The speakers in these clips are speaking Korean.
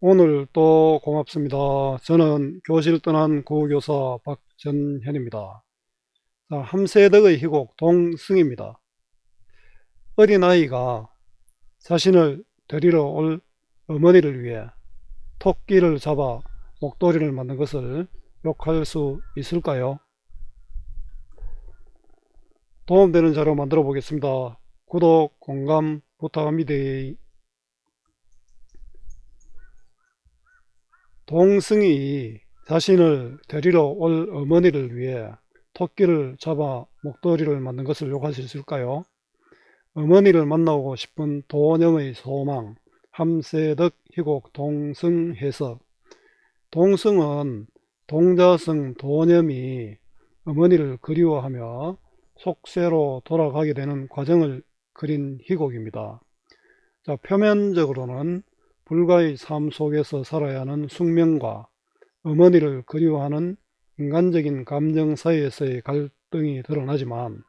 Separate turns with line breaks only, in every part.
오늘 또 고맙습니다. 저는 교실 떠난 고교사 박전현입니다. 자, 함세덕의 희곡 동승입니다. 어린아이가 자신을 데리러 올 어머니를 위해 토끼를 잡아 목도리를 만든 것을 욕할 수 있을까요? 도움되는 자료 만들어 보겠습니다. 구독, 공감 부탁합니다. 동승이 자신을 데리러 올 어머니를 위해 토끼를 잡아 목도리를 만든 것을 욕할 수 있을까요? 어머니를 만나고 싶은 도념의 소망, 함세덕 희곡 동승 해석. 동승은 동자승 도념이 어머니를 그리워하며 속세로 돌아가게 되는 과정을 그린 희곡입니다. 자, 표면적으로는 불가의 삶 속에서 살아야 하는 숙명과 어머니를 그리워하는 인간적인 감정 사이에서의 갈등이 드러나지만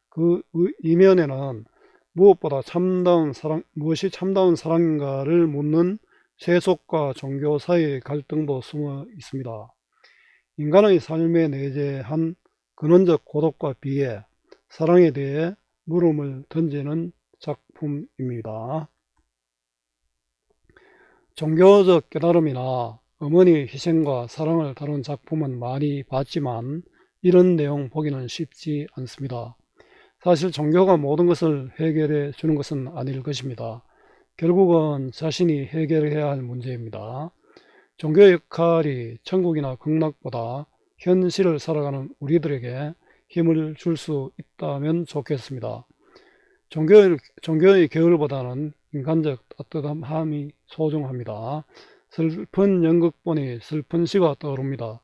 그 이면에는 무엇보다 무엇이 참다운 사랑인가를 묻는 세속과 종교 사이의 갈등도 숨어 있습니다. 인간의 삶에 내재한 근원적 고독과 비애, 사랑에 대해 물음을 던지는 작품입니다. 종교적 깨달음이나 어머니의 희생과 사랑을 다룬 작품은 많이 봤지만 이런 내용 보기는 쉽지 않습니다. 사실 종교가 모든 것을 해결해 주는 것은 아닐 것입니다. 결국은 자신이 해결해야 할 문제입니다. 종교의 역할이 천국이나 극락보다 현실을 살아가는 우리들에게 힘을 줄 수 있다면 좋겠습니다. 종교의 계율보다는 인간적 따뜻함이 소중합니다. 슬픈 연극보니 슬픈 시가 떠오릅니다.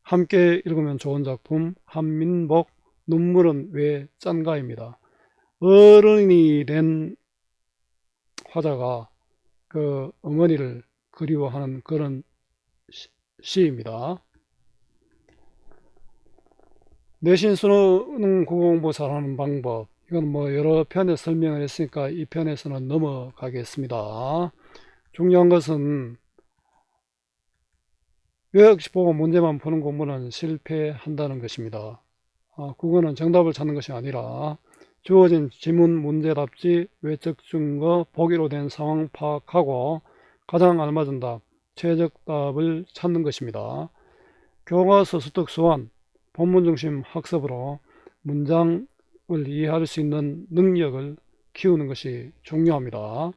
함께 읽으면 좋은 작품 한민복 눈물은 왜 짠가입니다. 어른이 된 화자가 그 어머니를 그리워하는 그런 시입니다. 내신 수능 국어공부 잘하는 방법, 이건 뭐 여러 편에 설명을 했으니까 이 편에서는 넘어가겠습니다. 중요한 것은 요약식 보고 문제만 푸는 공부는 실패한다는 것입니다. 국어는 정답을 찾는 것이 아니라 주어진 지문 문제답지 외적 증거 보기로 된 상황 파악하고 가장 알맞은 답, 최적답을 찾는 것입니다. 교과서 습득 수완, 본문 중심 학습으로 문장을 이해할 수 있는 능력을 키우는 것이 중요합니다.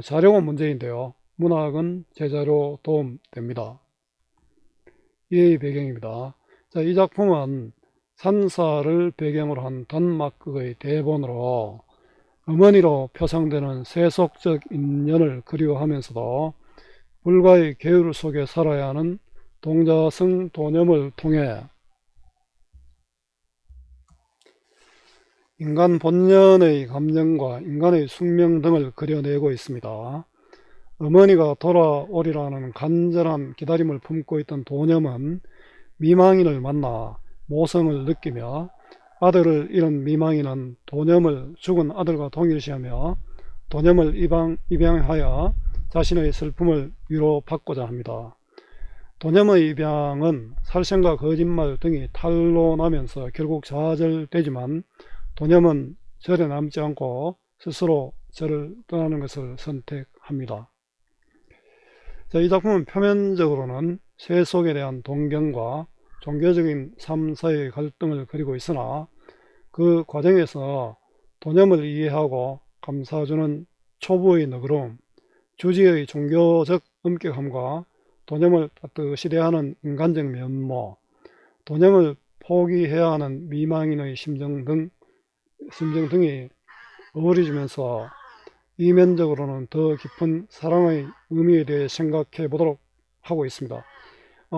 자료가 문제인데요. 문학은 제자료 도움됩니다. 이의 배경입니다. 자, 이 작품은 산사를 배경으로 한 덴마크의 대본으로 어머니로 표상되는 세속적 인연을 그리워하면서도 불가의 계율 속에 살아야 하는 동자승 도념을 통해 인간 본연의 감정과 인간의 숙명 등을 그려내고 있습니다. 어머니가 돌아오리라는 간절한 기다림을 품고 있던 도념은 미망인을 만나 모성을 느끼며 아들을 잃은 미망인은 도념을 죽은 아들과 동일시하며 도념을 입양하여 자신의 슬픔을 위로받고자 합니다. 도념의 입양은 살생과 거짓말 등이 탄로나면서 결국 좌절되지만 도념은 절에 남지 않고 스스로 절을 떠나는 것을 선택합니다. 자, 이 작품은 표면적으로는 세속에 대한 동경과 종교적인 삶 사이의 갈등을 그리고 있으나 그 과정에서 도념을 이해하고 감싸주는 초보의 너그러움, 주지의 종교적 엄격함과 도념을 따뜻이 대하는 인간적 면모, 도념을 포기해야 하는 미망인의 심정 등이 어우러지면서 이면적으로는 더 깊은 사랑의 의미에 대해 생각해 보도록 하고 있습니다.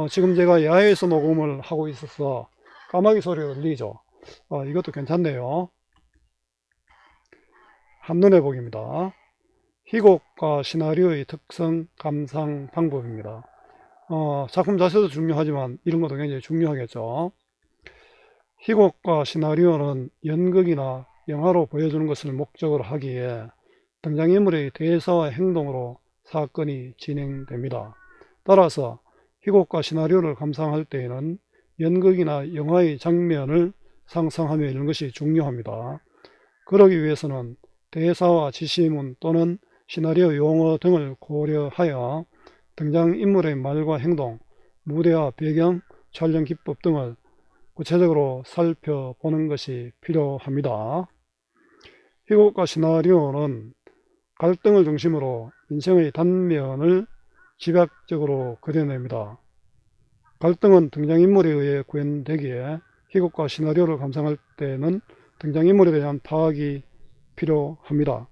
지금 제가 야외에서 녹음을 하고 있어서 까마귀 소리가 들리죠. 이것도 괜찮네요. 한눈에 보기입니다. 희곡과 시나리오의 특성, 감상 방법입니다. 작품 자체도 중요하지만 이런 것도 굉장히 중요하겠죠. 희곡과 시나리오는 연극이나 영화로 보여주는 것을 목적으로 하기에 등장인물의 대사와 행동으로 사건이 진행됩니다. 따라서 희곡과 시나리오를 감상할 때에는 연극이나 영화의 장면을 상상하며 읽는 것이 중요합니다. 그러기 위해서는 대사와 지시문 또는 시나리오 용어 등을 고려하여 등장인물의 말과 행동, 무대와 배경, 촬영 기법 등을 구체적으로 살펴보는 것이 필요합니다. 희곡과 시나리오는 갈등을 중심으로 인생의 단면을 집약적으로 그려냅니다. 갈등은 등장인물에 의해 구현되기에 희곡과 시나리오를 감상할 때는 등장인물에 대한 파악이 필요합니다.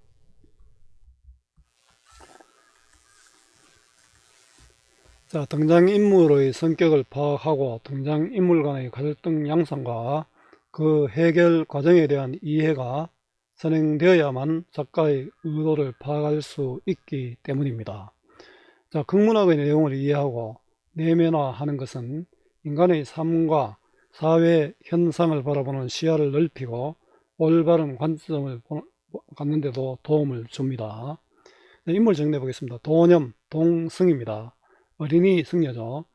자, 등장인물의 성격을 파악하고 등장인물 간의 갈등 양상과 그 해결 과정에 대한 이해가 선행되어야만 작가의 의도를 파악할 수 있기 때문입니다. 자, 극문학의 내용을 이해하고 내면화하는 것은 인간의 삶과 사회 현상을 바라보는 시야를 넓히고 올바른 관점을 갖는 데도 도움을 줍니다. 인물 정리해 보겠습니다. 도념, 동승입니다. 어린이 승려죠.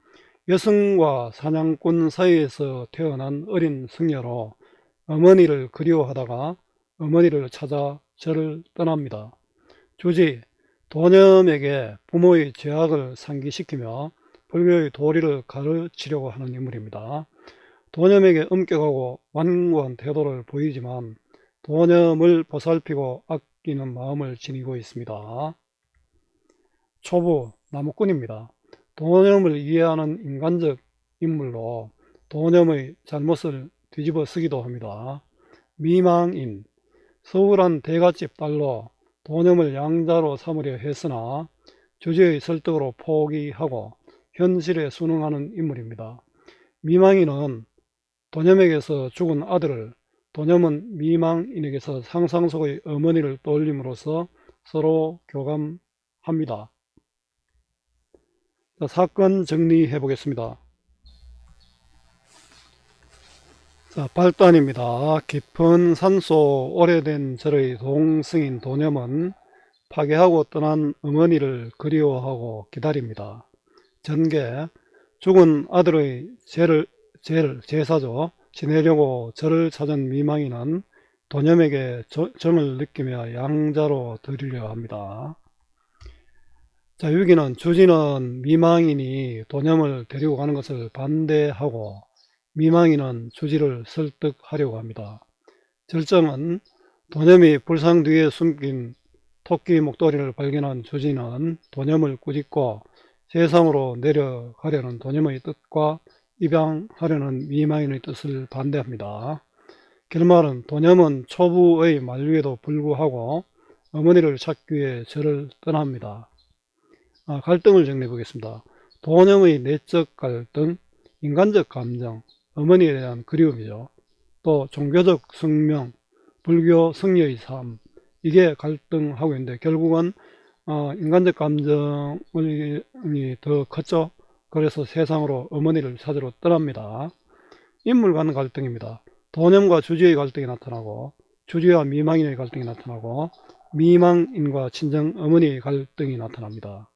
여성과 사냥꾼 사이에서 태어난 어린 승려로 어머니를 그리워하다가 어머니를 찾아 절을 떠납니다. 주지, 도념에게 부모의 죄악을 상기시키며 불교의 도리를 가르치려고 하는 인물입니다. 도념에게 엄격하고 완고한 태도를 보이지만 도념을 보살피고 아끼는 마음을 지니고 있습니다. 초부, 나무꾼입니다. 도념을 이해하는 인간적 인물로 도념의 잘못을 뒤집어 쓰기도 합니다. 미망인, 서울한 대갓집 딸로 도념을 양자로 삼으려 했으나 주지의 설득으로 포기하고 현실에 순응하는 인물입니다. 미망인은 도념에게서 죽은 아들을, 도념은 미망인에게서 상상 속의 어머니를 떠올림으로써 서로 교감합니다. 자, 사건 정리해 보겠습니다. 자, 발단입니다. 깊은 산속 오래된 절의 동승인 도념은 파괴하고 떠난 어머니를 그리워하고 기다립니다. 전개, 죽은 아들의 제사죠. 지내려고 절을 찾은 미망인은 도념에게 정을 느끼며 양자로 드리려 합니다. 자, 여기는 주지는 미망인이 도념을 데리고 가는 것을 반대하고 미망인은 주지를 설득하려고 합니다. 절정은 도념이 불상 뒤에 숨긴 토끼 목도리를 발견한 주지는 도념을 꾸짖고 세상으로 내려가려는 도념의 뜻과 입양하려는 미망인의 뜻을 반대합니다. 결말은 도념은 초부의 만류에도 불구하고 어머니를 찾기 위해 절을 떠납니다. 갈등을 정리해 보겠습니다. 도념의 내적 갈등, 인간적 감정, 어머니에 대한 그리움이죠. 또 종교적 성명, 불교 성녀의 삶, 이게 갈등하고 있는데 결국은 인간적 감정이 더 컸죠. 그래서 세상으로 어머니를 찾으러 떠납니다. 인물 간 갈등입니다. 도념과 주지의 갈등이 나타나고 주지와 미망인의 갈등이 나타나고 미망인과 친정 어머니의 갈등이 나타납니다.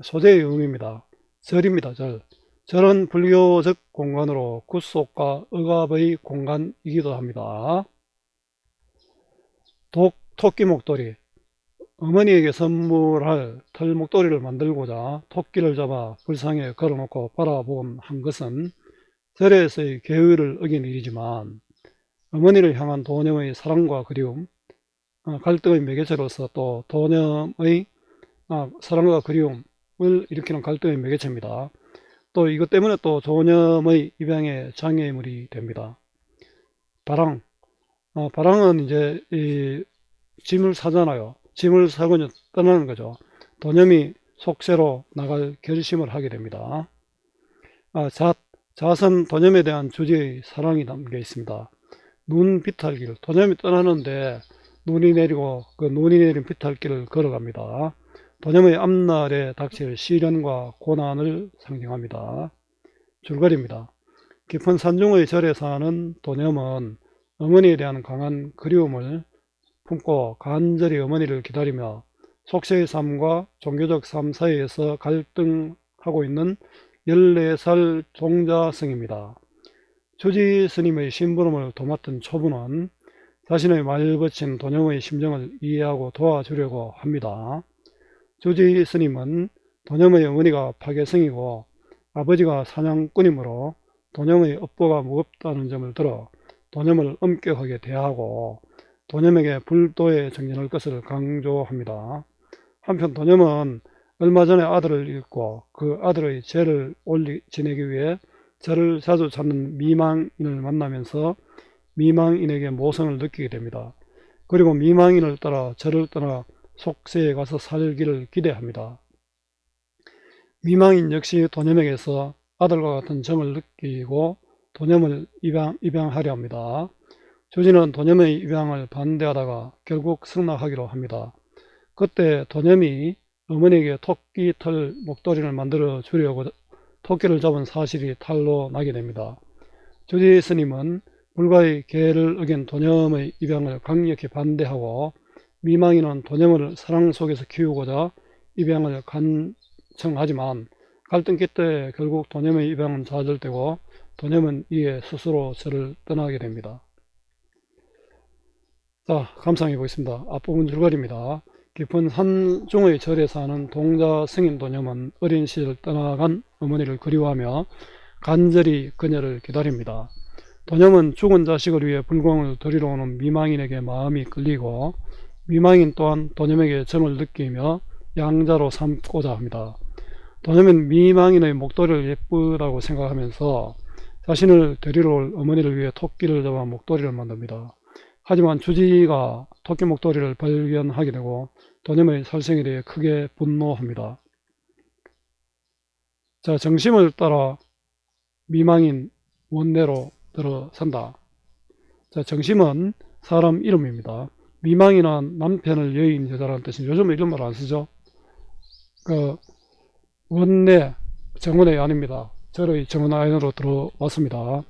소재의 의미입니다. 절입니다. 절. 절은 불교적 공간으로 굿속과 억압의 공간이기도 합니다. 토끼 목도리. 어머니에게 선물할 털 목도리를 만들고자 토끼를 잡아 불상에 걸어놓고 바라본 한 것은 절에서의 계율을 어긴 일이지만 어머니를 향한 도념의 사랑과 그리움, 갈등의 매개체로서 또 도념의 사랑과 그리움을 일으키는 갈등의 매개체입니다. 또 이것 때문에 또 도념의 입양의 장애물이 됩니다. 바랑, 바랑은 이제 이 짐을 사잖아요. 짐을 사고 떠나는 거죠. 도념이 속세로 나갈 결심을 하게 됩니다. 잣은 도념에 대한 주지의 사랑이 담겨 있습니다. 눈 비탈길, 도념이 떠나는데 눈이 내리고 그 눈이 내린 비탈길을 걸어갑니다. 도념의 앞날에 닥칠 시련과 고난을 상징합니다. 줄거리입니다. 깊은 산중의 절에 사는 도념은 어머니에 대한 강한 그리움을 품고 간절히 어머니를 기다리며 속세의 삶과 종교적 삶 사이에서 갈등하고 있는 14살 종자승입니다. 주지 스님의 심부름을 도맡은 초부는 자신의 말벗인 도념의 심정을 이해하고 도와주려고 합니다. 주지 스님은 도념의 어머니가 파괴승이고 아버지가 사냥꾼이므로 도념의 업보가 무겁다는 점을 들어 도념을 엄격하게 대하고 도념에게 불도에 정진할 것을 강조합니다. 한편 도념은 얼마 전에 아들을 잃고 그 아들의 죄를 지내기 위해 저를 자주 찾는 미망인을 만나면서 미망인에게 모성을 느끼게 됩니다. 그리고 미망인을 따라 저를 떠나 속세에 가서 살기를 기대합니다. 미망인 역시 도념에게서 아들과 같은 정을 느끼고 도념을 입양하려 합니다. 주지는 도념의 입양을 반대하다가 결국 승낙하기로 합니다. 그때 도념이 어머니에게 토끼 털 목도리를 만들어 주려고 토끼를 잡은 사실이 탄로 나게 됩니다. 주지 스님은 불가의 계를 어긴 도념의 입양을 강력히 반대하고 미망인은 도념을 사랑 속에서 키우고자 입양을 간청하지만 갈등 끝에 결국 도념의 입양은 좌절되고 도념은 이에 스스로 저를 떠나게 됩니다. 자, 감상해 보겠습니다. 앞부분 줄거리입니다. 깊은 산중의 절에 사는 동자 승인 도념은 어린 시절 떠나간 어머니를 그리워하며 간절히 그녀를 기다립니다. 도념은 죽은 자식을 위해 불공을 드리러 오는 미망인에게 마음이 끌리고 미망인 또한 도념에게 정을 느끼며 양자로 삼고자 합니다. 도념은 미망인의 목도리를 예쁘다고 생각하면서 자신을 데리러 올 어머니를 위해 토끼를 잡아 목도리를 만듭니다. 하지만 주지가 토끼 목도리를 발견하게 되고 도념의 살생에 대해 크게 분노합니다. 자, 정심을 따라 미망인 원내로 들어선다. 자, 정심은 사람 이름입니다. 미망인은 남편을 여인 여자라는 뜻인데 요즘은 이런 말 안 쓰죠. 원내 정원의 아닙니다. 절의 정원 안으로 들어왔습니다.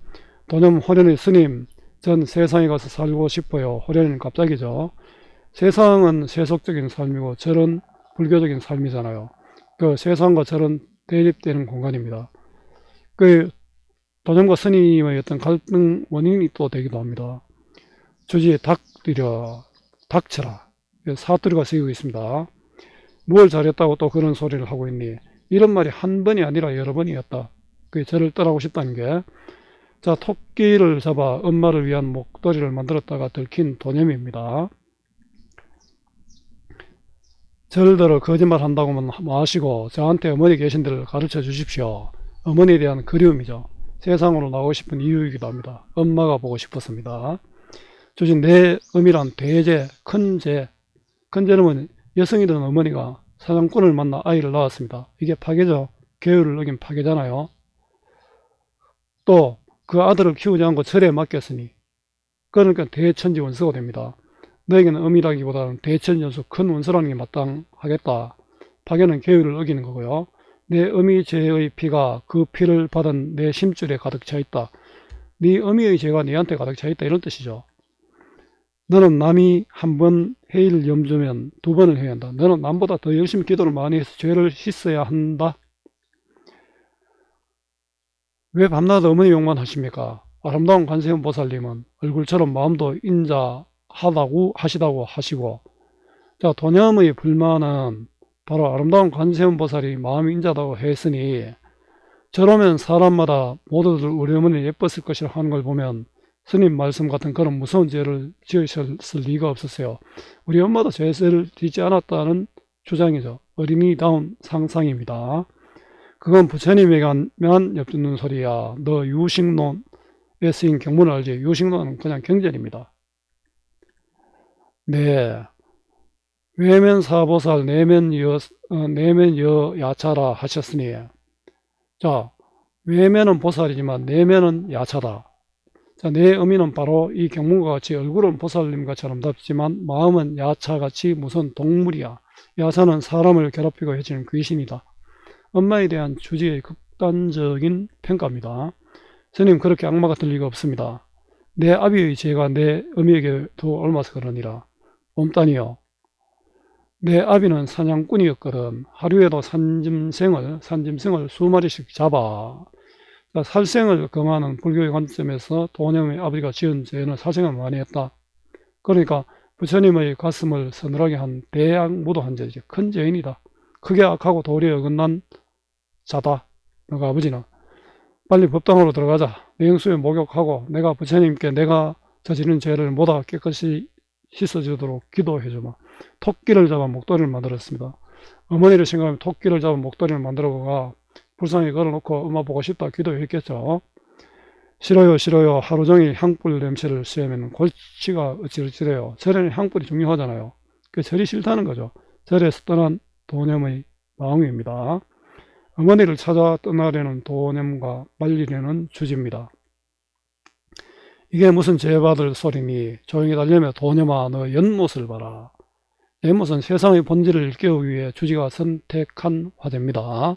도념 호련의 스님, 전 세상에 가서 살고 싶어요. 호련이는 갑자기죠. 세상은 세속적인 삶이고 절은 불교적인 삶이잖아요. 그 세상과 절은 대립되는 공간입니다. 그 도념과 스님의 어떤 갈등 원인이 또 되기도 합니다. 주지에 닥쳐라. 사투리가 쓰이고 있습니다. 뭘 잘했다고 또 그런 소리를 하고 있니? 이런 말이 한 번이 아니라 여러 번이었다. 그 저를 떠나고 싶다는 게. 자, 토끼를 잡아 엄마를 위한 목도리를 만들었다가 들킨 도념입니다. 절들어 거짓말 한다고만 마시고 저한테 어머니 계신 데를 가르쳐 주십시오. 어머니에 대한 그리움이죠. 세상으로 나오고 싶은 이유이기도 합니다. 엄마가 보고 싶었습니다. 주신 내 음이란 대죄, 큰죄. 큰죄는 여성이 된 어머니가 사냥꾼을 만나 아이를 낳았습니다. 이게 파괴죠. 계율을 어긴 파괴잖아요. 또 그 아들을 키우지 않고 절에 맡겼으니 그러니까 대천지 원수가 됩니다. 너에게는 음이라기보다는 대천지 원수 큰 원수라는 게 마땅하겠다. 파괴는 계율을 어기는 거고요. 내 어미 죄의 피가 그 피를 받은 내 심줄에 가득 차 있다. 네 어미의 죄가 네한테 가득 차 있다 이런 뜻이죠. 너는 남이 한 번 해일 염주면 두 번을 해야 한다. 너는 남보다 더 열심히 기도를 많이 해서 죄를 씻어야 한다. 왜 밤낮 어머니 욕만 하십니까? 아름다운 관세음 보살님은 얼굴처럼 마음도 인자하다고 하시고, 자, 도념의 불만은 바로 아름다운 관세음 보살이 마음이 인자하다고 했으니 저러면 사람마다 모두들 우리 어머니 예뻤을 것이라 하는 걸 보면 스님 말씀 같은 그런 무서운 죄를 지으셨을 리가 없었어요. 우리 엄마도 죄를 짓지 않았다는 주장이죠. 어린이다운 상상입니다. 그건 부처님에게만 엿듣는 소리야. 너 유식론에 쓰인 경문을 알지? 유식론은 그냥 경전입니다. 네. 외면사보살 내면여 야차라 하셨으니, 자, 외면은 보살이지만 내면은 야차다. 자, 내 의미는 바로 이 경문과 같이 얼굴은 보살님같이 아름답지만 마음은 야차같이 무슨 동물이야. 야차는 사람을 괴롭히고 해치는 귀신이다. 엄마에 대한 주지의 극단적인 평가입니다. 스님 그렇게 악마 같을 리가 없습니다. 내 아비의 죄가 내 어미에게도 옮아서 그러니라. 옴따니요. 내 아비는 사냥꾼이었거든. 하루에도 산짐승을 수마리씩 잡아. 살생을 금하는 불교의 관점에서 도념의 아버지가 지은 죄는 살생을 많이 했다. 그러니까 부처님의 가슴을 서늘하게 한 대악무도한 죄지. 큰 죄인이다. 크게 악하고 도리에 어긋난 자다. 너가 아버지는. 빨리 법당으로 들어가자. 내영수에 목욕하고 내가 부처님께 내가 저지른 죄를 모두 깨끗이 씻어주도록 기도해주마. 토끼를 잡아 목도리를 만들었습니다. 어머니를 생각하면 토끼를 잡아 목도리를 만들어가 불쌍히 걸어놓고 엄마 보고 싶다 기도했겠죠. 싫어요 싫어요 하루 종일 향불 냄새를 쐬면 골치가 어찌어찌래요. 절에는 향불이 중요하잖아요. 그 절이 싫다는 거죠. 절에서 떠난 도념의 마음입니다. 어머니를 찾아 떠나려는 도념과 말리려는 주지입니다. 이게 무슨 죄받을 소리니. 조용히 달려며 도념아 너 연못을 봐라. 연못은 세상의 본질을 일깨우기 위해 주지가 선택한 화제입니다.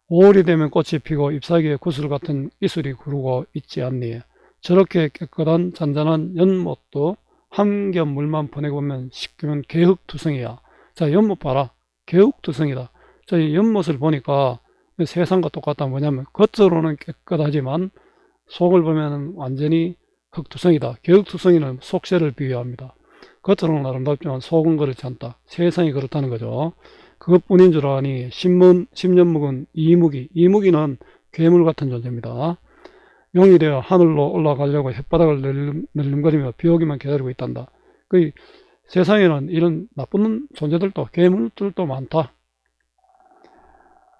5월이 되면 꽃이 피고 잎사귀에 구슬 같은 이슬이 구르고 있지 않니. 저렇게 깨끗한 잔잔한 연못도 한 겹 물만 보내보면 식으면 개흙투성이야. 자, 연못 봐라. 개흙투성이다. 자, 이 연못을 보니까 세상과 똑같다. 뭐냐면 겉으로는 깨끗하지만 속을 보면 완전히 흙투성이다. 개흙투성이는 속세를 비유합니다. 겉으로는 아름답지만 속은 그렇지 않다. 세상이 그렇다는 거죠. 그것뿐인 줄 아니 십년 묵은 이무기는 괴물 같은 존재입니다. 용이 되어 하늘로 올라가려고 햇바닥을 낼름거리며 비오기만 기다리고 있단다. 그 세상에는 이런 나쁜 존재들도 괴물들도 많다.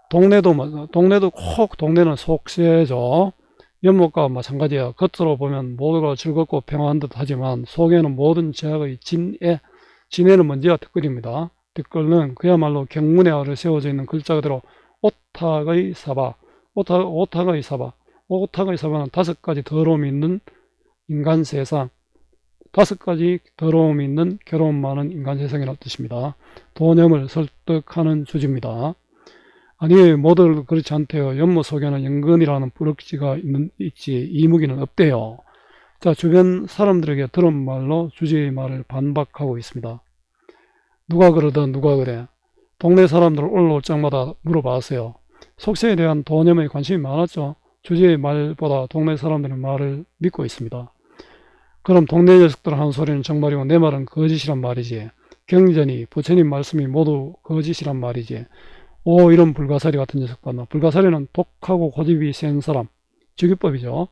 동네는 속세죠. 연못과 마찬가지야. 겉으로 보면 모두가 즐겁고 평화한 듯 하지만 속에는 모든 죄악의 진해는 먼지와 티끌입니다. 티끌은 그야말로 경문에 아래 세워져 있는 글자 그대로 오탁의 사바. 오탁의 사바는 5가지 더러움이 있는 인간 세상, 5가지 더러움이 있는 괴로움 많은 인간 세상이라는 뜻입니다. 도념을 설득하는 주지입니다. 아니에요. 모두 그렇지 않대요. 연못 속에는 연근이라는 부럭지가 있지 이무기는 없대요. 자, 주변 사람들에게 들은 말로 주지의 말을 반박하고 있습니다. 누가 그러든 누가 그래. 동네 사람들 올라올 적마다 물어봤어요. 속세에 대한 도념에 관심이 많았죠. 주지의 말보다 동네 사람들의 말을 믿고 있습니다. 그럼 동네 녀석들 하는 소리는 정말이고 내 말은 거짓이란 말이지. 경전이 부처님 말씀이 모두 거짓이란 말이지. 오, 이런 불가사리 같은 녀석 봤나. 불가사리는 독하고 고집이 센 사람. 즉위법이죠.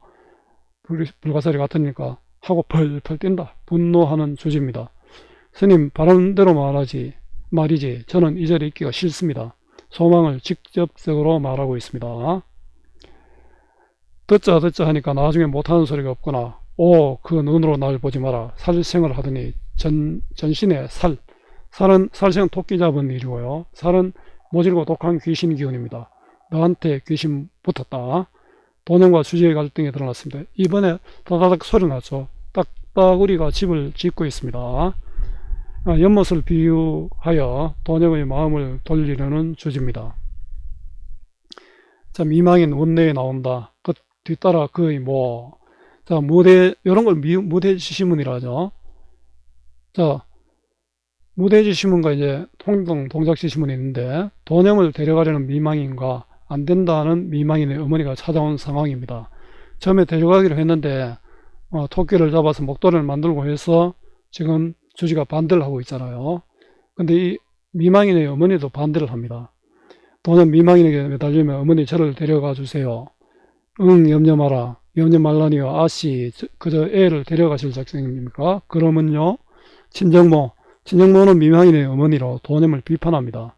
불가사리 같으니까 하고 펄펄 뛴다. 분노하는 주지입니다. 스님 바람대로 말이지 저는 이 자리에 있기가 싫습니다. 소망을 직접적으로 말하고 있습니다. 듣자 하니까 나중에 못하는 소리가 없구나. 오, 그 눈으로 날 보지 마라. 살생을 하더니 전신에 살은 살생 토끼 잡은 일이고요. 살은 모질고 독한 귀신 기운입니다. 너한테 귀신 붙었다. 도념과 주지의 갈등이 드러났습니다. 이번에 다다닥 소리 났죠. 딱따구리가 집을 짓고 있습니다. 연못을 비유하여 도념의 마음을 돌리려는 주지입니다. 자, 미망인 원내에 나온다. 그 뒤따라 그의 뭐. 자, 이런 걸 무대지시문이라 하죠. 자, 무대지시문과 이제 동작지시문이 있는데, 도념을 데려가려는 미망인과 안 된다는 미망인의 어머니가 찾아온 상황입니다. 처음에 데려가기로 했는데, 토끼를 잡아서 목도리를 만들고 해서 지금 주지가 반대를 하고 있잖아요. 근데 이 미망인의 어머니도 반대를 합니다. 도념 미망인에게 매달리면 어머니 저를 데려가 주세요. 응, 염려 마라. 염려 말라니요. 아씨, 그저 애를 데려가실 작정입니까? 그러면요. 친정모는 미망인의 어머니로 도념을 비판합니다.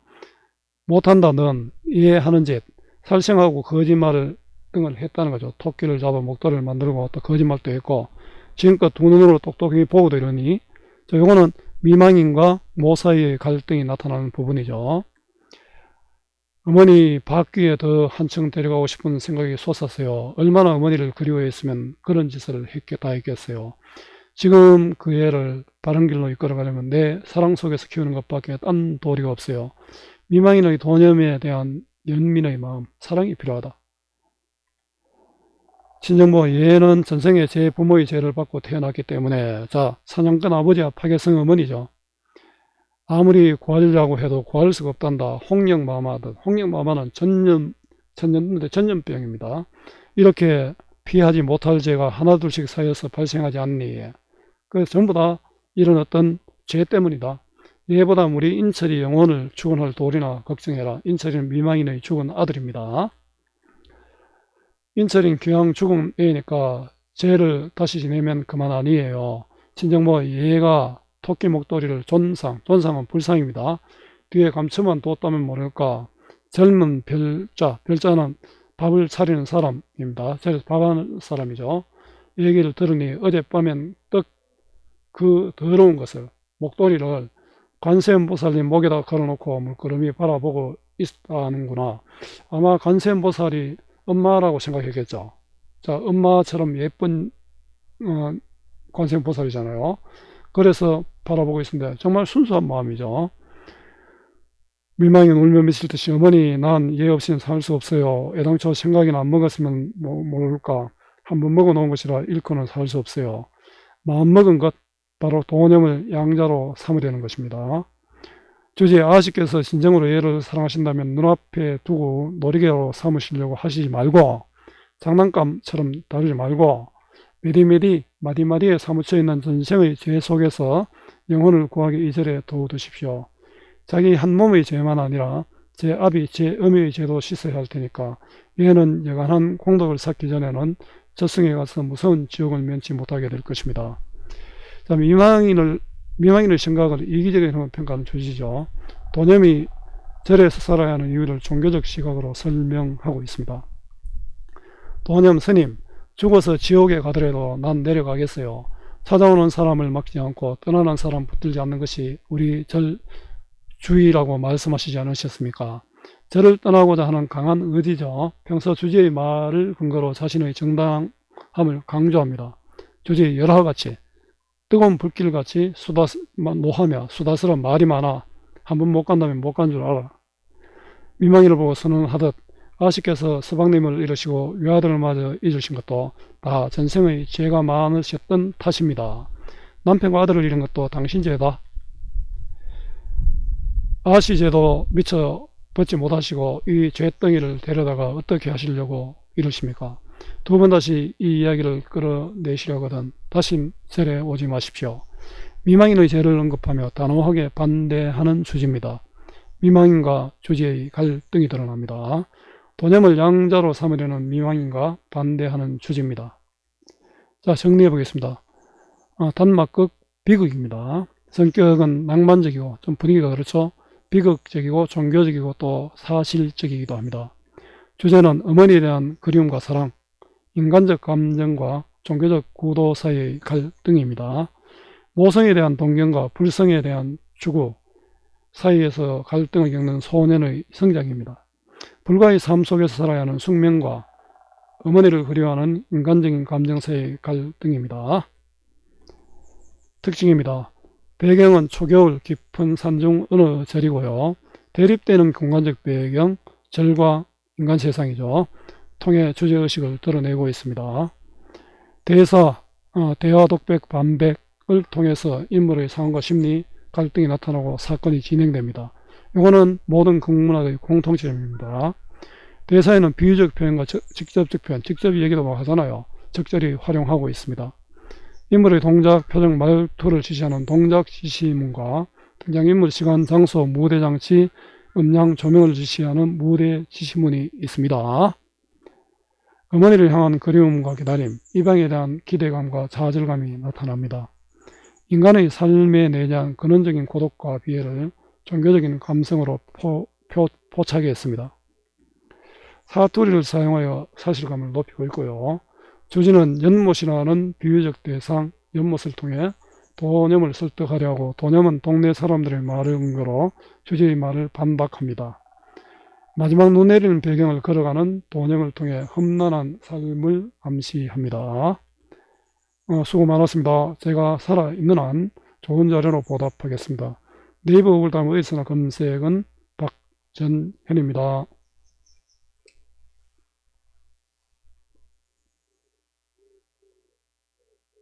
못한다 넌 이해하는 짓. 살생하고 거짓말을 등을 했다는 거죠. 토끼를 잡아 목도리를 만들고 또 거짓말도 했고 지금껏 두 눈으로 똑똑히 보고도 이러니 요거는 미망인과 모 사이의 갈등이 나타나는 부분이죠. 어머니 바퀴에 더 한층 데려가고 싶은 생각이 솟았어요. 얼마나 어머니를 그리워했으면 그런 짓을 했겠어요. 지금 그 애를 바른 길로 이끌어가려면 내 사랑 속에서 키우는 것밖에 딴 도리가 없어요. 미망인의 도념에 대한 연민의 마음, 사랑이 필요하다. 친정모 얘는 전생에 제 부모의 죄를 받고 태어났기 때문에 자, 사냥꾼 아버지와 파괴성 어머니죠. 아무리 구하려고 해도 구할 수가 없단다. 홍역마마든. 홍역마마는 전염병입니다. 이렇게 피하지 못할 죄가 하나둘씩 쌓여서 발생하지 않니. 그래서 전부 다 이런 어떤 죄 때문이다. 얘보다 우리 인철이 영혼을 축원할 도리나 걱정해라. 인철이는 미망인의 죽은 아들입니다. 인철인 귀양 죽은 애니까 죄를 다시 지내면 그만 아니에요. 친정모 얘가 토끼 목도리를 존상은 불상입니다. 뒤에 감춰만 뒀다면 모를까. 젊은 별자는 밥을 차리는 사람입니다. 그래서 밥하는 사람이죠. 이 얘기를 들으니 어젯밤엔 그 더러운 것을, 목도리를 관세음보살님 목에다 걸어놓고 물끄러미 바라보고 있다는구나. 아마 관세음보살이 엄마라고 생각했겠죠. 자, 엄마처럼 예쁜 관세음보살이잖아요. 그래서 바라보고 있습니다. 정말 순수한 마음이죠. 미망인 울며 미칠 듯이 어머니 난 얘 없이는 살 수 없어요. 애당초 생각이나 안 먹었으면 모를까. 한번 먹어놓은 것이라 잃고는 살 수 없어요. 마음먹은 것 바로 도념을 양자로 삼으려는 것입니다. 주제 아씨께서 진정으로 얘를 사랑하신다면 눈앞에 두고 놀이개로 삼으시려고 하시지 말고 장난감처럼 다루지 말고 미리미리 마디마디에 사무쳐 있는 전생의 죄 속에서 영혼을 구하기 이절에 도우두십시오. 자기 한 몸의 죄만 아니라 제 아비, 제 어미의 죄도 씻어야 할 테니까 얘는 여간한 공덕을 쌓기 전에는 저승에 가서 무서운 지옥을 면치 못하게 될 것입니다. 자, 미망인의 생각을 이기적으로 평가하는 주지죠. 도념이 절에서 살아야 하는 이유를 종교적 시각으로 설명하고 있습니다. 도념 스님, 죽어서 지옥에 가더라도 난 내려가겠어요. 찾아오는 사람을 막지 않고 떠나는 사람 붙들지 않는 것이 우리 절 주의라고 말씀하시지 않으셨습니까? 저를 떠나고자 하는 강한 의지죠. 평소 주지의 말을 근거로 자신의 정당함을 강조합니다. 주지 열화같이 뜨거운 불길같이 노하며 수다스러운 말이 많아. 한번 못 간다면 못 간 줄 알아. 미망이를 보고 선언하듯 아씨께서 서방님을 잃으시고 외아들을 마저 잊으신 것도 다 전생의 죄가 많으셨던 탓입니다. 남편과 아들을 잃은 것도 당신 죄다. 아씨 죄도 미처 벗지 못하시고 이 죄덩이를 데려다가 어떻게 하시려고 이러십니까? 두 번 다시 이 이야기를 끌어내시려거든 다시 절에 오지 마십시오. 미망인의 죄를 언급하며 단호하게 반대하는 주지입니다. 미망인과 주지의 갈등이 드러납니다. 도념을 양자로 삼으려는 미망인과 반대하는 주지입니다. 자, 정리해 보겠습니다. 단막극 비극입니다. 성격은 낭만적이고 좀 분위기가 그렇죠. 비극적이고 종교적이고 또 사실적이기도 합니다. 주제는 어머니에 대한 그리움과 사랑, 인간적 감정과 종교적 구도 사이의 갈등입니다. 모성에 대한 동경과 불성에 대한 추구 사이에서 갈등을 겪는 소년의 성장입니다. 불가의 삶 속에서 살아야 하는 숙명과 어머니를 그리워하는 인간적인 감정 사이의 갈등입니다. 특징입니다. 배경은 초겨울 깊은 산중 어느 절이고요. 대립되는 공간적 배경, 절과 인간 세상이죠. 통해 주제의식을 드러내고 있습니다. 대사, 대화, 독백, 반백을 통해서 인물의 상황과 심리, 갈등이 나타나고 사건이 진행됩니다. 이거는 모든 국문학의 공통점입니다. 대사에는 비유적 표현과 직접적 표현, 직접 얘기도 막 하잖아요. 적절히 활용하고 있습니다. 인물의 동작, 표정, 말투를 지시하는 동작 지시문과 등장인물, 시간, 장소, 무대 장치, 음량, 조명을 지시하는 무대 지시문이 있습니다. 어머니를 향한 그리움과 기다림, 입양에 대한 기대감과 좌절감이 나타납니다. 인간의 삶에 내재한 근원적인 고독과 비애를 종교적인 감성으로 포착했습니다. 사투리를 사용하여 사실감을 높이고 있고요. 주지는 연못이라는 비유적 대상, 연못을 통해 도념을 설득하려 하고 도념은 동네 사람들의 말을 근거로 주지의 말을 반박합니다. 마지막 눈 내리는 배경을 걸어가는 도념을 통해 험난한 삶을 암시합니다. 수고 많았습니다. 제가 살아있는 한 좋은 자료로 보답하겠습니다. 네이버 구글 다음 어디서나 검색은 박전현입니다.